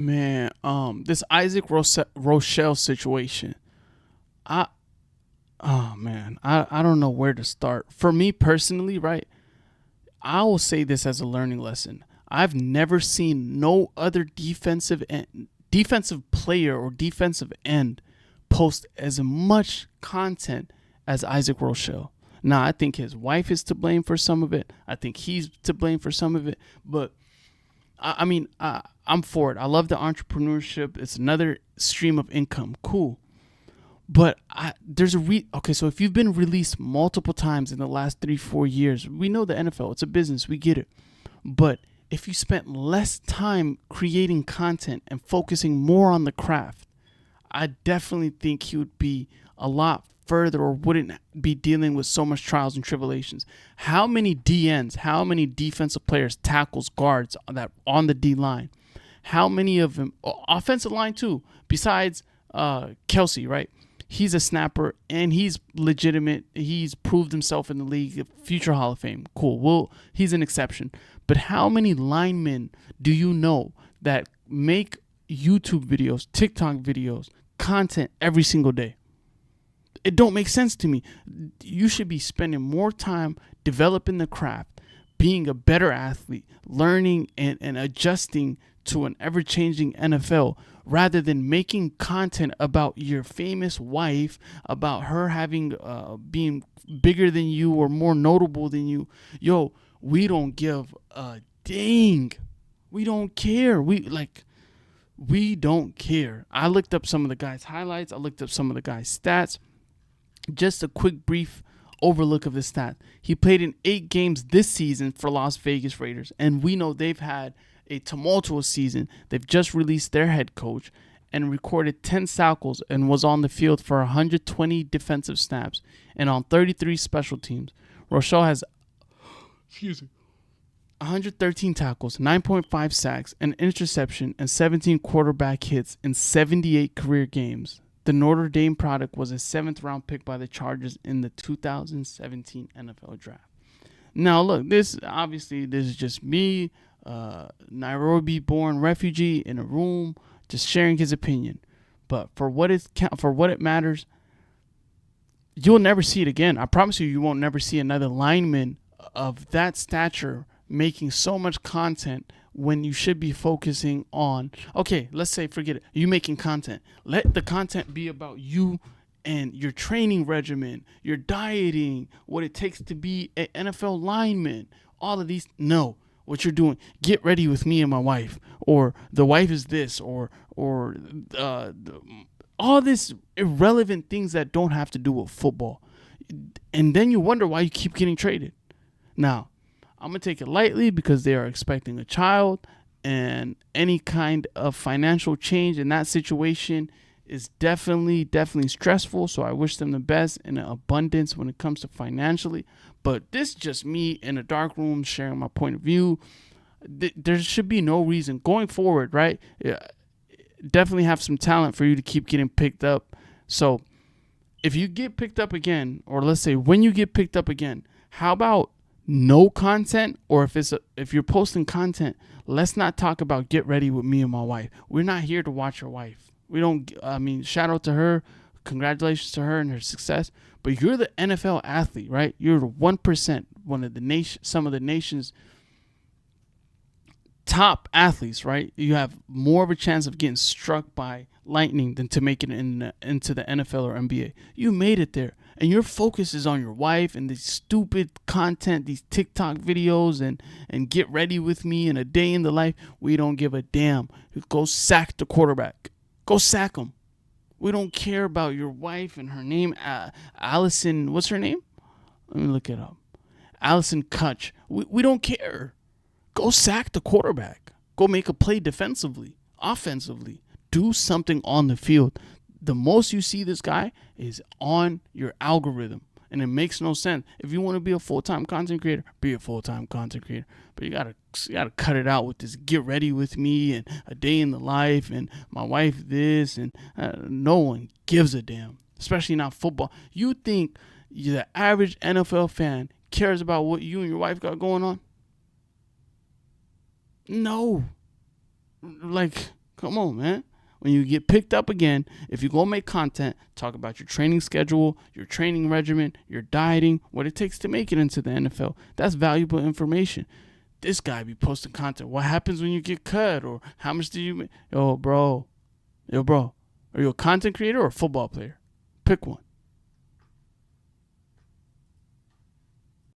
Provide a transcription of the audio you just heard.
Man, this Rochelle situation. I oh man, I don't know where to start. For me personally, right? I will say this as a learning lesson. I've never seen no other defensive player or defensive end post as much content as Isaac Rochelle. Now, I think his wife is to blame for some of it. I think he's to blame for some of it. But I'm for it. I love the entrepreneurship. It's another stream of income. Cool. But there's okay. So if you've been released multiple times in the last 3 4 years, we know the NFL. It's a business. We get it. But if you spent less time creating content and focusing more on the craft, I definitely think he would be a lot further or wouldn't be dealing with so much trials and tribulations. How many DNs, how many defensive players, tackles, guards that on the D line? How many of them, offensive line too, besides Kelsey, right? He's a snapper and he's legitimate. He's proved himself in the league, future Hall of Fame. Cool. Well, he's an exception. But how many linemen do you know that make YouTube videos, TikTok videos, content every single day? It don't make sense to me. You should be spending more time developing the craft, being a better athlete, learning and adjusting to an ever-changing NFL rather than making content about your famous wife, about her having being bigger than you or more notable than you. Yo, we don't give a dang. We don't care. We don't care. I looked up some of the guys' highlights. I looked up some of the guys' stats. Just a quick brief overlook of his stats. He played in 8 games this season for Las Vegas Raiders, and we know they've had a tumultuous season. They've just released their head coach and recorded 10 tackles and was on the field for 120 defensive snaps and on 33 special teams. Rochelle has 113 tackles, 9.5 sacks, an interception, and 17 quarterback hits in 78 career games. The Notre Dame product was a 7th-round pick by the Chargers in the 2017 NFL Draft. Now, look, this is just me, Nairobi-born refugee in a room, just sharing his opinion. But for what it matters, you'll never see it again. I promise you won't never see another lineman of that stature making so much content when you should be focusing on, okay, let's say, forget it, you making content. Let the content be about you and your training regimen, your dieting, what it takes to be an NFL lineman, all of these. No, what you're doing, get ready with me and my wife, or the wife is this, or all this irrelevant things that don't have to do with football. And then you wonder why you keep getting traded. Now, I'm going to take it lightly because they are expecting a child, and any kind of financial change in that situation is definitely stressful. So I wish them the best and abundance when it comes to financially. But this is just me in a dark room sharing my point of view. There should be no reason going forward, right? Definitely have some talent for you to keep getting picked up. So if you get picked up again, or let's say when you get picked up again, how about no content? Or if you're posting content, let's not talk about get ready with me and my wife. We're not here to watch your wife. We don't, shout out to her. Congratulations to her and her success. But you're the NFL athlete, right? You're the 1%, some of the nation's top athletes, right? You have more of a chance of getting struck by lightning than to make it into the NFL or NBA. You made it there. And your focus is on your wife and this stupid content, these TikTok videos and get ready with me and a day in the life. We don't give a damn. Go sack the quarterback. Go sack him. We don't care about your wife and her name, Allison. What's her name? Let me look it up. Allison Kutch. We don't care. Go sack the quarterback. Go make a play defensively, offensively. Do something on the field. The most you see this guy is on your algorithm, and it makes no sense. If you want to be a full-time content creator, be a full-time content creator. But you gotta cut it out with this get ready with me and a day in the life and my wife this, and no one gives a damn, especially not football. You think the average NFL fan cares about what you and your wife got going on? No. Come on, man. When you get picked up again, if you go make content, talk about your training schedule, your training regimen, your dieting, what it takes to make it into the NFL. That's valuable information. This guy be posting content. What happens when you get cut? Or how much do you make? Yo, bro. Are you a content creator or a football player? Pick one.